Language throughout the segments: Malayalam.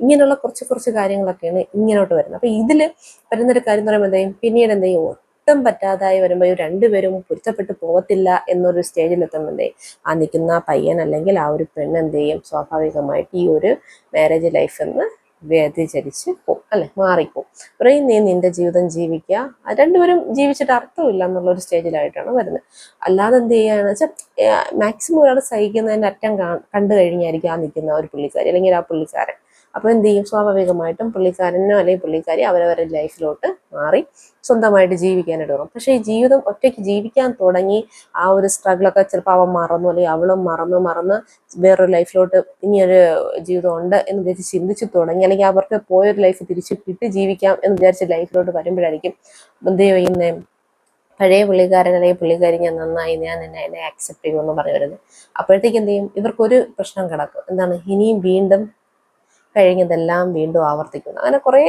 ഇങ്ങനെയുള്ള കുറച്ച് കുറച്ച് കാര്യങ്ങളൊക്കെയാണ് ഇങ്ങനോട്ട് വരുന്നത്. അപ്പൊ ഇതില് വരുന്നൊരു കാര്യം എന്ന് പറയുമ്പോൾ എന്തെയും പിന്നീട് എന്തെയും ഒട്ടും പറ്റാതായി വരുമ്പോൾ രണ്ടുപേരും പൊരുത്തപ്പെട്ട് പോകത്തില്ല എന്നൊരു സ്റ്റേജിൽ എത്തുമ്പോൾ ആ നിൽക്കുന്ന പയ്യൻ അല്ലെങ്കിൽ ആ ഒരു പെണ്ണ് എന്ത് ചെയ്യും, സ്വാഭാവികമായിട്ട് ഈ ഒരു മാരേജ് ലൈഫ് എന്ന് വ്യതിചരിച്ച് പോകും, അല്ലെ, മാറിപ്പോവും. പറയും നീ നിന്റെ ജീവിതം ജീവിക്കുക, രണ്ടുപേരും ജീവിച്ചിട്ട് അർത്ഥമില്ല എന്നുള്ളൊരു സ്റ്റേജിലായിട്ടാണ് വരുന്നത്. അല്ലാതെ എന്ത് ചെയ്യുകയാണെന്ന് വെച്ചാൽ മാക്സിമം ഒരാൾ സഹിക്കുന്നതിൻ്റെ അറ്റം കണ്ടു കഴിഞ്ഞായിരിക്കും ആ നിൽക്കുന്ന ഒരു പുള്ളിക്കാരി അല്ലെങ്കിൽ ആ പുള്ളിക്കാരൻ. അപ്പോൾ എന്ത് ചെയ്യും, സ്വാഭാവികമായിട്ടും പുള്ളിക്കാരനോ അല്ലെങ്കിൽ പുള്ളിക്കാരി അവരവരുടെ ലൈഫിലോട്ട് മാറി സ്വന്തമായിട്ട് ജീവിക്കാനായിട്ട് തുടങ്ങും. പക്ഷേ ഈ ജീവിതം ഒറ്റയ്ക്ക് ജീവിക്കാൻ തുടങ്ങി ആ ഒരു സ്ട്രഗിളൊക്കെ ചിലപ്പോൾ അവൻ മറന്നു, അല്ലെങ്കിൽ അവളും മറന്ന് വേറൊരു ലൈഫിലോട്ട് ഇനിയൊരു ജീവിതം ഉണ്ട് എന്ന് വിചാരിച്ച് ചിന്തിച്ച് തുടങ്ങി, അല്ലെങ്കിൽ അവർക്ക് പോയൊരു ലൈഫ് തിരിച്ച് കിട്ടി ജീവിക്കാം എന്ന് വിചാരിച്ച് ലൈഫിലോട്ട് വരുമ്പോഴായിരിക്കും എന്ത് ചെയ്യുന്നത്, പഴയ പുള്ളിക്കാരൻ അല്ലെങ്കിൽ പുള്ളിക്കാരി ഞാൻ നന്നായി, ഞാൻ എന്നെ ആക്സെപ്റ്റ് ചെയ്യുമെന്ന് പറഞ്ഞു വരുന്നത്. അപ്പോഴത്തേക്ക് എന്ത് ചെയ്യും, ഇവർക്കൊരു പ്രശ്നം കിടക്കും. എന്താണ്, ഇനിയും വീണ്ടും കഴിഞ്ഞതെല്ലാം വീണ്ടും ആവർത്തിക്കുന്നു. അങ്ങനെ കുറേ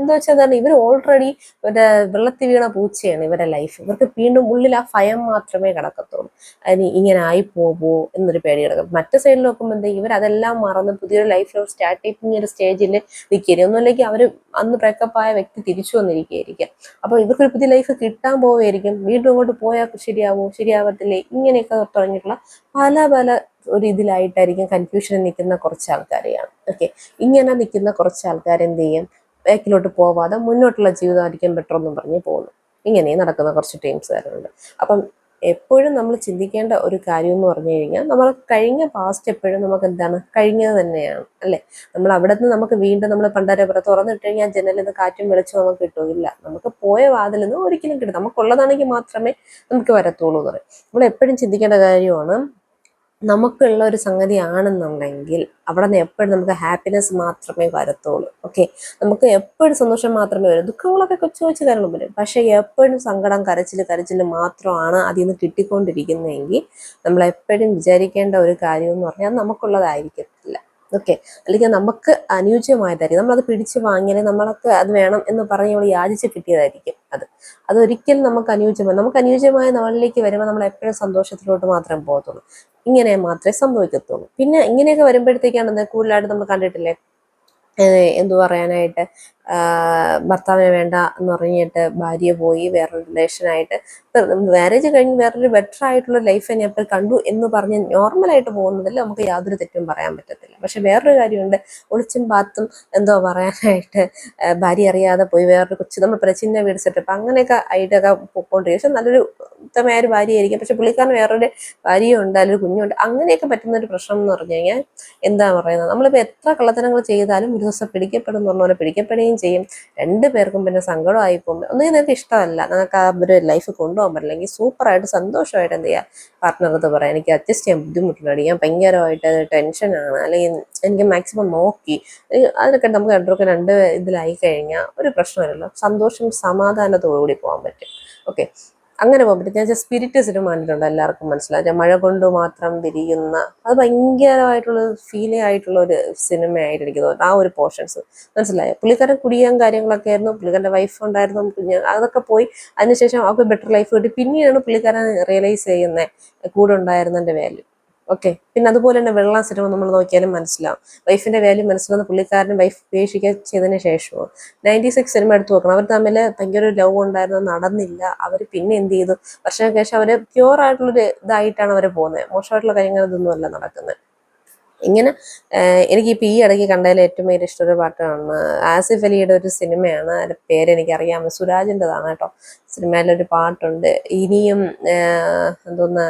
എന്താ വെച്ചാൽ എന്താണ്, ഇവർ ഓൾറെഡി ഇവരുടെ വെള്ളത്തിൽ വീണ പൂച്ചയാണ് ഇവരുടെ ലൈഫ്. ഇവർക്ക് വീണ്ടും ഉള്ളിൽ ആ ഭയം മാത്രമേ കിടക്കത്തുള്ളൂ, അതിന് ഇങ്ങനെ ആയി പോകുമോ എന്നൊരു പേടി കിടക്കും. മറ്റു സൈഡിൽ നോക്കുമ്പോൾ എന്താ, ഇവരതെല്ലാം മറന്ന് പുതിയൊരു ലൈഫ് സ്റ്റാർട്ട് ചെയ്യുന്ന ഒരു സ്റ്റേജിൽ നിൽക്കുകയായിരിക്കും. ഒന്നുമില്ലെങ്കിൽ അവർ അന്ന് ബ്രേക്കപ്പ് ആയ വ്യക്തി തിരിച്ചു വന്നിരിക്കുകയായിരിക്കും. അപ്പോൾ ഇവർക്കൊരു പുതിയ ലൈഫ് കിട്ടാൻ പോവുകയായിരിക്കും. വീണ്ടും അങ്ങോട്ട് പോയാൽ ശരിയാവോ ശരിയാവത്തില്ലേ, ഇങ്ങനെയൊക്കെ തുടങ്ങിയിട്ടുള്ള പല ഒരു ഇതിലായിട്ടായിരിക്കും കൺഫ്യൂഷനിൽ നിൽക്കുന്ന കുറച്ച് ആൾക്കാരെയാണ്. ഓക്കെ, ഇങ്ങനെ നിൽക്കുന്ന കുറച്ച് ആൾക്കാരെന്ത് ചെയ്യും, ബാക്കിലോട്ട് പോവാതെ മുന്നോട്ടുള്ള ജീവിതമായിരിക്കും ബെറ്റർ എന്നും പറഞ്ഞ് പോകുന്നു. ഇങ്ങനെ നടക്കുന്ന കുറച്ച് ടീംസുകാരുണ്ട്. അപ്പം എപ്പോഴും നമ്മൾ ചിന്തിക്കേണ്ട ഒരു കാര്യം എന്ന് പറഞ്ഞു കഴിഞ്ഞാൽ, നമ്മൾ കഴിഞ്ഞ പാസ്റ്റ് എപ്പോഴും നമുക്ക് എന്താണ്, കഴിഞ്ഞത് തന്നെയാണ്, അല്ലേ. നമ്മൾ അവിടെ നിന്ന് നമുക്ക് വീണ്ടും നമ്മൾ പണ്ടരെ തുറന്നിട്ട് കഴിഞ്ഞാൽ ജനലിൽ നിന്ന് കാറ്റും വെളിച്ചം നമുക്ക് കിട്ടില്ല. നമുക്ക് പോയ വാതിൽ നിന്ന് ഒരിക്കലും കിട്ടും, നമുക്കുള്ളതാണെങ്കിൽ മാത്രമേ നമുക്ക് വരത്തുള്ളൂ എന്ന് പറയും. നമ്മൾ എപ്പോഴും ചിന്തിക്കേണ്ട കാര്യമാണ്, നമുക്കുള്ള ഒരു സംഗതി ആണെന്നുണ്ടെങ്കിൽ അവിടെ നിന്ന് എപ്പോഴും നമുക്ക് ഹാപ്പിനെസ് മാത്രമേ വരത്തുള്ളൂ. ഓക്കെ, നമുക്ക് എപ്പോഴും സന്തോഷം മാത്രമേ വരും. ദുഃഖങ്ങളൊക്കെ കൊച്ചു കൊച്ചു കാര്യങ്ങളും വരും, പക്ഷെ എപ്പോഴും സങ്കടം കരച്ചിൽ മാത്രമാണ് അതിൽ നിന്ന് കിട്ടിക്കൊണ്ടിരിക്കുന്നതെങ്കിൽ നമ്മൾ എപ്പോഴും വിചാരിക്കേണ്ട ഒരു കാര്യം എന്ന് പറഞ്ഞാൽ നമുക്കുള്ളതായിരിക്കത്തില്ല. ഓക്കെ, അല്ലെങ്കിൽ നമുക്ക് അനുയോജ്യമായതായിരിക്കും. നമ്മളത് പിടിച്ച് വാങ്ങിയാലേ നമ്മളൊക്കെ അത് വേണം എന്ന് പറഞ്ഞ് നമ്മൾ യാചിച്ച് കിട്ടിയതായിരിക്കും അതൊരിക്കലും നമുക്ക് അനുയോജ്യമായി. നമുക്ക് അനുയോജ്യമായ നാളിലേക്ക് വരുമ്പോൾ നമ്മൾ എപ്പോഴും സന്തോഷത്തിലോട്ട് മാത്രമേ പോകത്തുള്ളൂ. ഇങ്ങനെ മാത്രമേ സംഭവിക്കത്തുള്ളൂ. പിന്നെ ഇങ്ങനെയൊക്കെ വരുമ്പോഴത്തേക്കാണ് കൂടുതലായിട്ട് നമ്മൾ കണ്ടിട്ടില്ലേ, എന്തു പറയാനായിട്ട്, ഭർത്താവിനെ വേണ്ട എന്ന് പറഞ്ഞിട്ട് ഭാര്യ പോയി വേറൊരു റിലേഷനായിട്ട്, മാരേജ് കഴിഞ്ഞ് വേറൊരു ബെറ്റർ ആയിട്ടുള്ള ലൈഫ് ഞാൻ ഇപ്പോൾ കണ്ടു എന്ന് പറഞ്ഞ് നോർമലായിട്ട് പോകുന്നതിൽ നമുക്ക് യാതൊരു തെറ്റും പറയാൻ പറ്റത്തില്ല. പക്ഷെ വേറൊരു കാര്യമുണ്ട്, ഒളിച്ചും പാത്തും എന്തോ പറയാനായിട്ട് ഭാര്യ അറിയാതെ പോയി വേറൊരു കൊച്ചു, നമ്മൾ പ്രചിന്ന വീട് സെറ്റപ്പ് അങ്ങനെയൊക്കെ ആയിട്ടൊക്കെ പോയിക്കൊണ്ടിരിക്കും. പക്ഷെ നല്ലൊരു ഉത്തമമായ ഒരു ഭാര്യയായിരിക്കും, പക്ഷെ പുള്ളിക്കാരന് വേറൊരു ഭാര്യയുണ്ട്, അല്ലെങ്കിൽ കുഞ്ഞുണ്ട്. അങ്ങനെയൊക്കെ പറ്റുന്ന ഒരു പ്രശ്നം എന്ന് പറഞ്ഞു കഴിഞ്ഞാൽ എന്താ പറയുന്നത്, നമ്മളിപ്പോൾ എത്ര കള്ളത്തനങ്ങൾ ചെയ്താലും ഒരു ദിവസം പിടിക്കപ്പെടും എന്ന് പറഞ്ഞ പോലെ പിടിക്കപ്പെടുകയും ചെയ്യും. രണ്ടു പേർക്കും പിന്നെ സങ്കടമായി പോകുമ്പോൾ ഒന്നും നിങ്ങൾക്ക് ഇഷ്ടമല്ല, നിങ്ങൾക്ക് ആ ഒരു ലൈഫ് കൊണ്ടുപോകാൻ പറ്റില്ല, അല്ലെങ്കിൽ സൂപ്പറായിട്ട് സന്തോഷമായിട്ട് എന്ത് ചെയ്യുക, പാർട്ട്ണറത് പറയാം, എനിക്ക് അഡ്ജസ്റ്റ് ചെയ്യാൻ ബുദ്ധിമുട്ടുണ്ട്, ഞാൻ ഭയങ്കരമായിട്ട് ടെൻഷനാണ്, അല്ലെങ്കിൽ എനിക്ക് മാക്സിമം നോക്കി, അതിനൊക്കെ നമുക്ക് രണ്ടുപേർക്ക് രണ്ട് ഇതിലായി കഴിഞ്ഞാൽ ഒരു പ്രശ്നമില്ലല്ലോ, സന്തോഷം സമാധാനത്തോടുകൂടി പോകാൻ പറ്റും. ഓക്കെ, അങ്ങനെ പോകാൻ പറ്റും. ഞാൻ സ്പിരിറ്റ് സിനിമ കണ്ടിട്ടുണ്ട്, എല്ലാവർക്കും മനസ്സിലാവും, മഴ കൊണ്ട് മാത്രം വിരിയുന്ന, അത് ഭയങ്കരമായിട്ടുള്ള ഫീലിംഗ് ആയിട്ടുള്ള ഒരു സിനിമയായിട്ട് എനിക്ക് തോന്നുന്നു. ആ ഒരു പോർഷൻസ് മനസ്സിലായോ. പുള്ളിക്കാരൻ കുടിയാൻ കാര്യങ്ങളൊക്കെ ആയിരുന്നു, പുള്ളിക്കാരൻ്റെ വൈഫ് ഉണ്ടായിരുന്നു, കുഞ്ഞ്, അതൊക്കെ പോയി അതിനുശേഷം അവർക്ക് ബെറ്റർ ലൈഫ് കിട്ടി. പിന്നെയാണ് പുള്ളിക്കാരൻ റിയലൈസ് ചെയ്യുന്നത് കൂടെ ഉണ്ടായിരുന്നതിൻ്റെ വാല്യൂ. ഓക്കെ, പിന്നെ അതുപോലെ തന്നെ വെള്ളം സിനിമ നമ്മൾ നോക്കിയാലും മനസ്സിലാവും, വൈഫിന്റെ വാല്യൂ മനസ്സിലാവുന്ന പുള്ളിക്കാരൻ വൈഫ് ഉപേക്ഷിക്കുക ചെയ്തതിന് ശേഷമോ. 96 സിനിമ എടുത്ത് നോക്കണം, അവർ തമ്മിൽ ഭയങ്കര ഒരു ലവ് ഉണ്ടായിരുന്നു, നടന്നില്ല. അവർ പിന്നെ എന്ത് ചെയ്തു, വർഷങ്ങൾക്ക് ശേഷം അവർ പ്യുവർ ആയിട്ടുള്ളൊരു ഇതായിട്ടാണ് അവർ പോകുന്നത്, മോശമായിട്ടുള്ള കാര്യങ്ങൾ ഇതൊന്നും അല്ല നടക്കുന്നത്. ഇങ്ങനെ എനിക്കിപ്പോൾ ഈ ഇടയ്ക്ക് കണ്ടതിൽ ഏറ്റവും വലിയ ഇഷ്ടമുള്ള പാട്ടാണ് ആസിഫ് അലിയുടെ ഒരു സിനിമയാണ്, അതിൻ്റെ പേര് എനിക്കറിയാം, സുരാജിൻ്റെതാണ് കേട്ടോ. സിനിമയിലൊരു പാട്ടുണ്ട്, ഇനിയും എന്തോന്ന്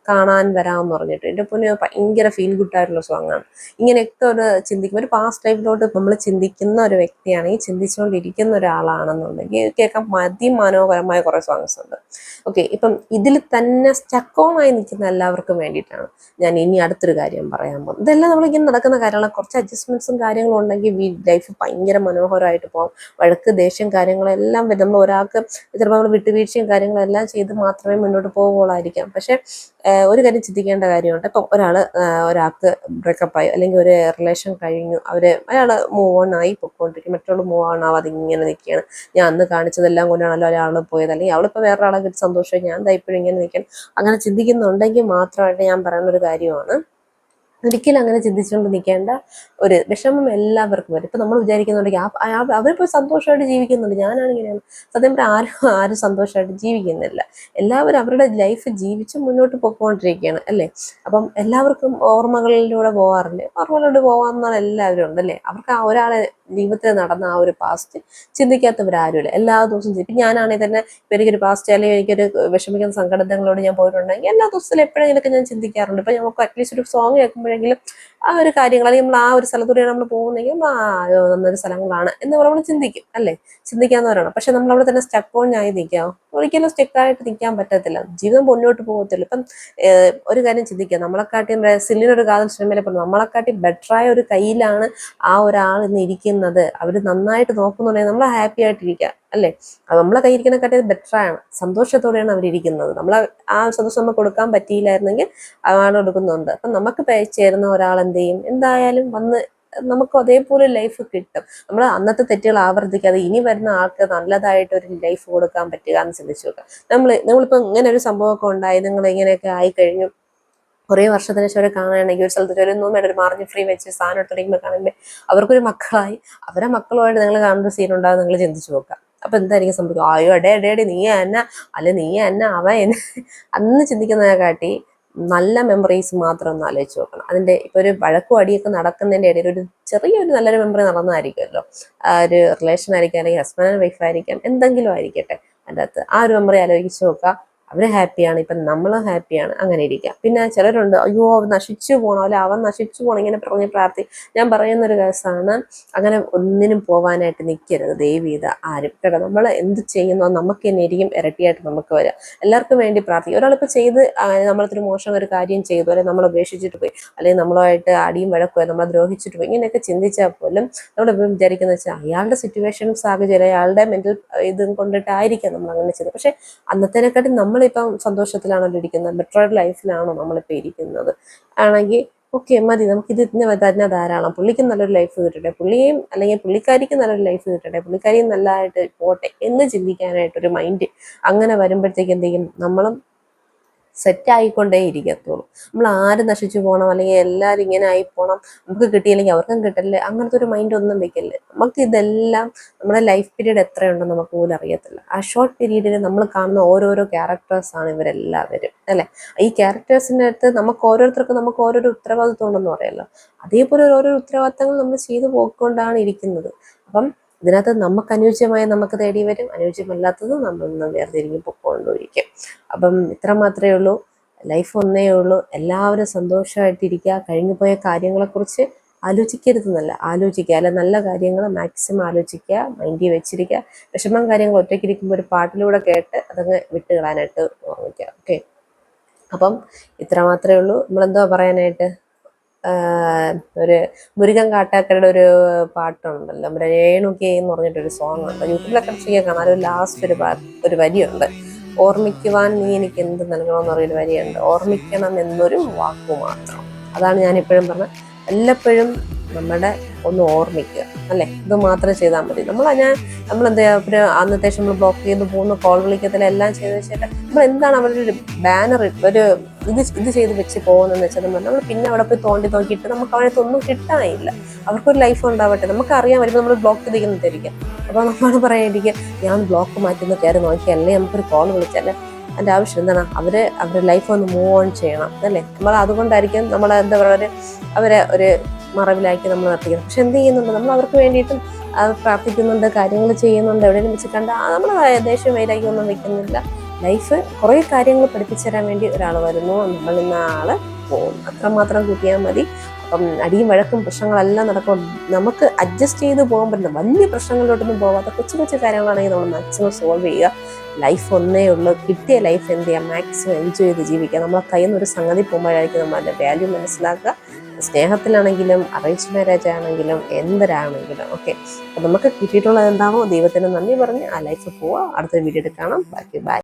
കാണാൻ വരാമെന്ന് പറഞ്ഞിട്ട്. എൻ്റെ പൊന്നെ ഭയങ്കര ഫീൽ ഗുഡായിട്ടുള്ള സോങ്ങാണ്. ഇങ്ങനെയൊക്കെ ഒരു ചിന്തിക്കും, ഒരു പാസ്റ്റ് ലൈഫിലോട്ട് നമ്മൾ ചിന്തിക്കുന്ന ഒരു വ്യക്തിയാണെങ്കിൽ, ചിന്തിച്ചുകൊണ്ടിരിക്കുന്ന ഒരാളാണെന്നുണ്ടെങ്കിൽ കേൾക്കാൻ അതിമനോഹരമായ കുറേ സോങ്സ് ഉണ്ട്. ഓക്കെ, ഇപ്പം ഇതിൽ തന്നെ സ്റ്റക്കോണായി നിൽക്കുന്ന എല്ലാവർക്കും വേണ്ടിയിട്ടാണ് ഞാൻ ഇനി അടുത്തൊരു കാര്യം പറയാൻ പോകും. ഇതെല്ലാം നമ്മളിങ്ങനെ നടക്കുന്ന കാര്യങ്ങളാണ്. കുറച്ച് അഡ്ജസ്റ്റ്മെൻറ്റ്സും കാര്യങ്ങളും ഉണ്ടെങ്കിൽ ലൈഫ് ഭയങ്കര മനോഹരമായിട്ട് പോകും. വഴക്ക്, ദേഷ്യം, കാര്യങ്ങളെല്ലാം വരും. നമ്മൾ ഒരാൾക്ക് ചിലപ്പോൾ നമ്മൾ വിട്ടുവീഴ്ചയും കാര്യങ്ങളെല്ലാം ചെയ്ത് മാത്രമേ മുന്നോട്ട് പോകുകയുള്ളായിരിക്കാം. പക്ഷേ ഒരു കാര്യം ചിന്തിക്കേണ്ട കാര്യമുണ്ട്. ഇപ്പം ഒരാൾക്ക് ബ്രേക്കപ്പായി, അല്ലെങ്കിൽ ഒരു റിലേഷൻ കഴിഞ്ഞു, അയാൾ മൂവ് ഓൺ ആയി പൊയ്ക്കൊണ്ടിരിക്കും, മറ്റുള്ള മൂവ് ഓൺ ആവാതെ ഇങ്ങനെ നിൽക്കുകയാണ്. ഞാൻ അന്ന് കാണിച്ചതെല്ലാം കൊണ്ടാണല്ലോ ഒരാൾ പോയത്, അല്ലെങ്കിൽ അവളിപ്പോൾ വേറൊരാളെ കിട്ടി സന്തോഷമായി, ഞാൻ ഇപ്പോഴും ഇങ്ങനെ നിൽക്കണം. അങ്ങനെ ചിന്തിക്കുന്നുണ്ടെങ്കിൽ മാത്രമായിട്ട് ഞാൻ പറയുന്നൊരു കാര്യമാണ്, ഒരിക്കലും അങ്ങനെ ചിന്തിച്ചുകൊണ്ട് നിൽക്കേണ്ട. ഒരു വിഷമം എല്ലാവർക്കും വരും. ഇപ്പം നമ്മൾ വിചാരിക്കുന്നുണ്ടെങ്കിൽ അവരിപ്പോൾ സന്തോഷമായിട്ട് ജീവിക്കുന്നുണ്ട്. ഞാനാണെങ്കിലാണ് സത്യം പറഞ്ഞാൽ ആരും സന്തോഷമായിട്ട് ജീവിക്കുന്നില്ല. എല്ലാവരും അവരുടെ ലൈഫ് ജീവിച്ച് മുന്നോട്ട് പോയിക്കൊണ്ടിരിക്കുകയാണ് അല്ലേ. അപ്പം എല്ലാവർക്കും ഓർമ്മകളിലൂടെ പോകാറില്ലേ, ഓർമ്മകളിലൂടെ പോകാമെന്നാണ് എല്ലാവരും ഉണ്ടല്ലേ. അവർക്ക് ആ ഒരാളെ ജീവിതത്തിൽ നടന്ന ആ ഒരു പാസ്റ്റ് ചിന്തിക്കാത്തവരാരുമില്ല. എല്ലാ ദിവസവും ചിന്തിക്കും. ഞാനാണെങ്കിൽ തന്നെ ഇപ്പം എനിക്കൊരു പാസ്റ്റ് അല്ലെങ്കിൽ എനിക്കൊരു വിഷമിക്കുന്ന സങ്കടങ്ങളോട് ഞാൻ പോയിട്ടുണ്ടെങ്കിൽ എല്ലാ ദിവസത്തിലും എപ്പോഴെങ്കിലൊക്കെ ഞാൻ ചിന്തിക്കാറുണ്ട്. ഇപ്പം നമുക്ക് അറ്റ്ലീസ്റ്റ് ഒരു സോങ് കേൾക്കുമ്പോഴെങ്കിലും ആ ഒരു കാര്യങ്ങൾ, അല്ലെങ്കിൽ നമ്മൾ ആ ഒരു സ്ഥലത്തൂടെയാണ് നമ്മൾ പോകുന്നെങ്കിൽ നല്ലൊരു സ്ഥലങ്ങളാണ് എന്ന് നമ്മൾ ചിന്തിക്കും അല്ലേ. ചിന്തിക്കാവുന്നവരാണ്. പക്ഷെ നമ്മൾ അവിടെ തന്നെ സ്റ്റക്ക് ഓൺ ആയി നിൽക്കാം. ഒരിക്കലും സ്റ്റക്കായിട്ട് നിൽക്കാൻ പറ്റത്തില്ല. ജീവിതം മുന്നോട്ട് പോകത്തില്ല. ഇപ്പം ഒരു കാര്യം ചിന്തിക്കുക, നമ്മളെക്കാട്ടിയും സില്ലിനൊരു കാതൽ സിനിമയിലെ പറഞ്ഞു, നമ്മളെക്കാട്ടി ബെറ്ററായ ഒരു കയ്യിലാണ് ആ ഒരാൾ ഇന്ന് ഇരിക്കുന്നത്. അവർ നന്നായിട്ട് നോക്കുന്നുണ്ടെങ്കിൽ നമ്മൾ ഹാപ്പി ആയിട്ടിരിക്കുക അല്ലേ. അത് നമ്മളെ കയ്യിരിക്കുന്നതിനെക്കാട്ടി ബെറ്ററാണ്, സന്തോഷത്തോടെയാണ് അവരിയ്ക്കുന്നത്. ആ സന്തോഷം നമുക്ക് കൊടുക്കാൻ പറ്റിയില്ലായിരുന്നെങ്കിൽ ആൾ കൊടുക്കുന്നുണ്ട്. അപ്പം നമുക്ക് ചേരുന്ന ഒരാൾ എന്ത് ചെയ്യും, എന്തായാലും വന്ന് നമുക്ക് അതേപോലെ ലൈഫ് കിട്ടും. നമ്മൾ അന്നത്തെ തെറ്റുകൾ ആവർത്തിക്കാതെ ഇനി വരുന്ന ആൾക്ക് നല്ലതായിട്ട് ഒരു ലൈഫ് കൊടുക്കാൻ പറ്റുക എന്ന് ചിന്തിച്ചു നോക്കുക. നിങ്ങളിപ്പോൾ ഇങ്ങനെ ഒരു സംഭവമൊക്കെ ഉണ്ടായി, നിങ്ങൾ ഇങ്ങനെയൊക്കെ ആയിക്കഴിഞ്ഞു, കുറേ വർഷത്തിന് ശേഷം അവരെ കാണുകയാണെങ്കിൽ ഒരു സ്ഥലത്ത് ഒരു മാർജിൻ ഫ്രീ വെച്ച് സാധനം എടുത്തിരിക്കുമ്പോൾ കാണുമ്പോൾ അവർക്കൊരു മക്കളായി, അവരെ മക്കളുമായിട്ട് നിങ്ങൾ കാണുന്ന സീൻ ഉണ്ടാകും. നിങ്ങൾ ചിന്തിച്ചു നോക്കുക. അപ്പൊ എന്തായിരിക്കും സംഭവിക്കുക? അയ്യോ എടേ നീ എന്നെ, അല്ലെ നീ എന്നെ, അവൻ എന്നെ അന്ന് ചിന്തിക്കുന്നതിനെ കാട്ടി നല്ല മെമ്മറീസ് മാത്രം ഒന്ന് ആലോചിച്ച് നോക്കണം. അതിന്റെ ഇപ്പൊ ഒരു വഴക്കും അടിയൊക്കെ നടക്കുന്നതിന്റെ ഇടയിൽ ഒരു ചെറിയൊരു നല്ലൊരു മെമ്മറി നടന്നതായിരിക്കുമല്ലോ. ഒരു റിലേഷൻ ആയിരിക്കാം, അല്ലെങ്കിൽ ഹസ്ബൻഡ് ആൻഡ് വൈഫ് ആയിരിക്കാം, എന്തെങ്കിലും ആയിരിക്കട്ടെ. അതിൻ്റെ അകത്ത് ആ ഒരു മെമ്മറി ആലോചിച്ച് നോക്കുക. അവര് ഹാപ്പിയാണ്, ഇപ്പം നമ്മളും ഹാപ്പിയാണ്, അങ്ങനെ ഇരിക്കുക. പിന്നെ ചിലരുണ്ട്, അയ്യോ അവൻ നശിച്ചു പോകണം, അല്ലെ അവൻ നശിച്ചു പോകണം, ഇങ്ങനെ പറഞ്ഞ് ഞാൻ പറയുന്നൊരു കേസാണ്. അങ്ങനെ ഒന്നിനും പോവാനായിട്ട് നിൽക്കരുത് ദയവ് ചെയ്ത് ആരും കേട്ടോ. നമ്മൾ എന്ത് ചെയ്യുന്നോ നമുക്ക് തന്നെ ആയിരിക്കും ഇരട്ടിയായിട്ട് നമുക്ക് വരിക. എല്ലാവർക്കും വേണ്ടി പ്രാർത്ഥിക്കും. ഒരാളിപ്പോൾ ചെയ്ത് നമ്മളൊരു മോശം ഒരു കാര്യം ചെയ്തു, അല്ലെങ്കിൽ നമ്മൾ ഉപേക്ഷിച്ചിട്ട് പോയി, അല്ലെങ്കിൽ നമ്മളുമായിട്ട് അടിയും വഴക്കുമായി നമ്മളെ ദ്രോഹിച്ചിട്ട് പോയി, ഇങ്ങനെയൊക്കെ ചിന്തിച്ചാൽ പോലും നമ്മളിപ്പം വിചാരിക്കുന്ന വെച്ചാൽ അയാളുടെ സിറ്റുവേഷൻ സാഹചര്യം, അയാളുടെ മെന്റൽ ഇതും കൊണ്ടിട്ടായിരിക്കാം നമ്മൾ അങ്ങനെ ചെയ്തത്. പക്ഷെ അന്നത്തേനെക്കാട്ടി നമ്മളിപ്പം സന്തോഷത്തിലാണല്ലോ ഇരിക്കുന്നത്, ബെറ്റർ ലൈഫിലാണോ നമ്മളിപ്പോൾ ഇരിക്കുന്നത് ആണെങ്കിൽ ഓക്കെ മതി, നമുക്കിത് തന്നെ ധാരാളം. പുള്ളിക്ക് നല്ലൊരു ലൈഫ് കിട്ടട്ടെ, പുള്ളിയും അല്ലെങ്കിൽ പുള്ളിക്കാരിക്ക് നല്ലൊരു ലൈഫ് കിട്ടട്ടെ, പുള്ളിക്കാരിയും നല്ലതായിട്ട് പോട്ടെ എന്ന് ചിന്തിക്കാനായിട്ടൊരു മൈൻഡ് അങ്ങനെ വരുമ്പോഴത്തേക്ക് എന്ത് ചെയ്യും, നമ്മളും സെറ്റ് ആയിക്കൊണ്ടേ ഇരിക്കത്തുള്ളൂ. നമ്മൾ ആര് നശിച്ചു പോകണം, അല്ലെങ്കിൽ എല്ലാവരും ഇങ്ങനെ ആയി പോകണം, നമുക്ക് കിട്ടിയില്ലെങ്കിൽ അവർക്കും കിട്ടല്ലേ, അങ്ങനത്തെ ഒരു മൈൻഡ് ഒന്നും വെക്കല്ലേ. നമുക്ക് ഇതെല്ലാം നമ്മുടെ ലൈഫ് പീരീഡ് എത്രയുണ്ടെന്ന് നമുക്ക് പോലും അറിയത്തില്ല. ആ ഷോർട്ട് പീരീഡിൽ നമ്മൾ കാണുന്ന ഓരോരോ ക്യാരക്ടേഴ്സാണ് ഇവരെല്ലാവരും അല്ലേ. ഈ ക്യാരക്ടേഴ്സിൻ്റെ അടുത്ത് നമുക്ക് ഓരോരോ ഉത്തരവാദിത്വം ഉണ്ടെന്ന് പറയല്ലോ. അതേപോലെ ഓരോ ഉത്തരവാദിത്തങ്ങൾ നമ്മൾ ചെയ്തു പോയിക്കൊണ്ടാണ് ഇരിക്കുന്നത്. അപ്പം ഇതിനകത്ത് നമുക്ക് അനുയോജ്യമായ നമുക്ക് തേടി വരും, അനുയോജ്യമല്ലാത്തത് നമ്മൾ വേർതിരിഞ്ഞ് പൊക്കോണ്ടിരിക്കും. അപ്പം ഇത്ര മാത്രമേ ഉള്ളൂ. ലൈഫ് ഒന്നേ ഉള്ളൂ. എല്ലാവരും സന്തോഷമായിട്ടിരിക്കുക. കഴിഞ്ഞു പോയ കാര്യങ്ങളെക്കുറിച്ച് ആലോചിക്കരുതെന്നല്ല, ആലോചിക്കുക. അല്ല, നല്ല കാര്യങ്ങൾ മാക്സിമം ആലോചിക്കുക, മൈൻഡിൽ വെച്ചിരിക്കുക. വിഷമം കാര്യങ്ങൾ ഒറ്റയ്ക്കിരിക്കുമ്പോൾ ഒരു പാട്ടിലൂടെ കേട്ട് അതങ്ങ് വിട്ടുകളാനായിട്ട് ഓർമ്മിക്കുക. ഓക്കെ, അപ്പം ഇത്ര മാത്രമേ ഉള്ളൂ. നമ്മളെന്തോ പറയാനായിട്ട്, ഒരു മുരുകൻ കാട്ടാക്കരുടെ ഒരു പാട്ടുണ്ടല്ലോ, നമ്മുടെ രേണുകെ എന്ന് പറഞ്ഞിട്ടൊരു സോങ് ഉണ്ട്, യൂട്യൂബിലൊക്കെ ചെയ്യാൻ കാണാം. ഒരു ലാസ്റ്റ് ഒരു വരിയുണ്ട്, ഓർമ്മിക്കുവാൻ നീ എനിക്ക് എന്ത് നൽകണമെന്ന് പറയുന്ന വരിയുണ്ട്. ഓർമ്മിക്കണം എന്നൊരു വാക്കു മാത്രം. അതാണ് ഞാനിപ്പോഴും പറഞ്ഞത്. എല്ലപ്പോഴും നമ്മുടെ ഒന്ന് ഓർമ്മിക്കുക അല്ലേ, ഇത് മാത്രം ചെയ്താൽ മതി. നമ്മളെന്താ പിന്നെ അന്നത്തെ നമ്മൾ ബ്ലോക്ക് ചെയ്ത് പോകുന്ന, കോൾ വിളിക്കത്തില്ല, എല്ലാം ചെയ്ത് വെച്ചിട്ട് നമ്മൾ എന്താണ് അവരുടെ ഒരു ബാനർ ഒരു ഇത് ചെയ്ത് വെച്ച് പോകുന്നതെന്ന് വെച്ചാൽ നമ്മൾ പിന്നെ അവിടെ പോയി തോണ്ടി നോക്കിയിട്ട് നമുക്ക് അവിടത്തെ ഒന്നും കിട്ടാനില്ല. അവർക്കൊരു ലൈഫ് ഉണ്ടാവട്ടെ. നമുക്കറിയാൻ വരുമ്പോൾ നമ്മൾ ബ്ലോക്ക് ചെയ്തിരിക്കുന്നതായിരിക്കും. അപ്പോൾ നമ്മൾ പറയാതിരിക്കുക, ഞാൻ ബ്ലോക്ക് മാറ്റുന്ന കയറി നോക്കിയല്ലേ, നമുക്കൊരു കോൾ വിളിച്ചല്ലേ. അതിൻ്റെ ആവശ്യം എന്താണ്, അവരുടെ ലൈഫ് ഒന്ന് മൂവ് ഓൺ ചെയ്യണം അല്ലേ. നമ്മൾ അതുകൊണ്ടായിരിക്കും നമ്മൾ എന്താ പറയുക, അവരെ ഒരു മറവിലാക്കി നമ്മൾ നിർത്തിക്കുന്നത്. പക്ഷെ എന്ത് ചെയ്യുന്നുണ്ട്, നമ്മൾ അവർക്ക് വേണ്ടിയിട്ടും പ്രാർത്ഥിക്കുന്നുണ്ട്, കാര്യങ്ങൾ ചെയ്യുന്നുണ്ട്. എവിടെയെങ്കിലും വെച്ച് കണ്ട നമ്മൾ ദേഷ്യം വൈരാഗ്യം ഒന്നും വെക്കുന്നില്ല. ലൈഫ് കുറേ കാര്യങ്ങൾ പഠിപ്പിച്ചു തരാൻ വേണ്ടി ഒരാൾ വരുന്നു, നമ്മൾ ഇന്ന ആൾ പോകും. അത്രമാത്രം കൂട്ടിയാൽ മതി. അപ്പം അടിയും വഴക്കും പ്രശ്നങ്ങളെല്ലാം നടക്കും. നമുക്ക് അഡ്ജസ്റ്റ് ചെയ്ത് പോകാൻ പറ്റില്ല. വലിയ പ്രശ്നങ്ങളിലോട്ടൊന്നും പോകാത്ത കൊച്ചു കൊച്ചു കാര്യങ്ങളാണെങ്കിൽ നമ്മൾ മാക്സിമം സോൾവ് ചെയ്യുക. ലൈഫ് ഒന്നേ ഉള്ളൂ. കിട്ടിയ ലൈഫ് എന്ത് ചെയ്യുക, മാക്സിമം എൻജോയ് ചെയ്ത് ജീവിക്കുക. നമ്മളെ കയ്യിൽ നിന്ന് ഒരു സംഗതി പോകുമ്പോഴായിരിക്കും നമ്മൾ അതിൻ്റെ വാല്യൂ മനസ്സിലാക്കുക. സ്നേഹത്തിലാണെങ്കിലും അറേഞ്ച് മാരേജ് ആണെങ്കിലും എന്തരാണെങ്കിലും ഓക്കെ. അപ്പം നമുക്ക് കിട്ടിയിട്ടുള്ളത് എന്താണോ ദൈവത്തിന് നന്ദി പറഞ്ഞ് ആ ലൈഫ് പോവുക. അടുത്ത വീഡിയോ കാണാം. ബാക്കി ബൈ.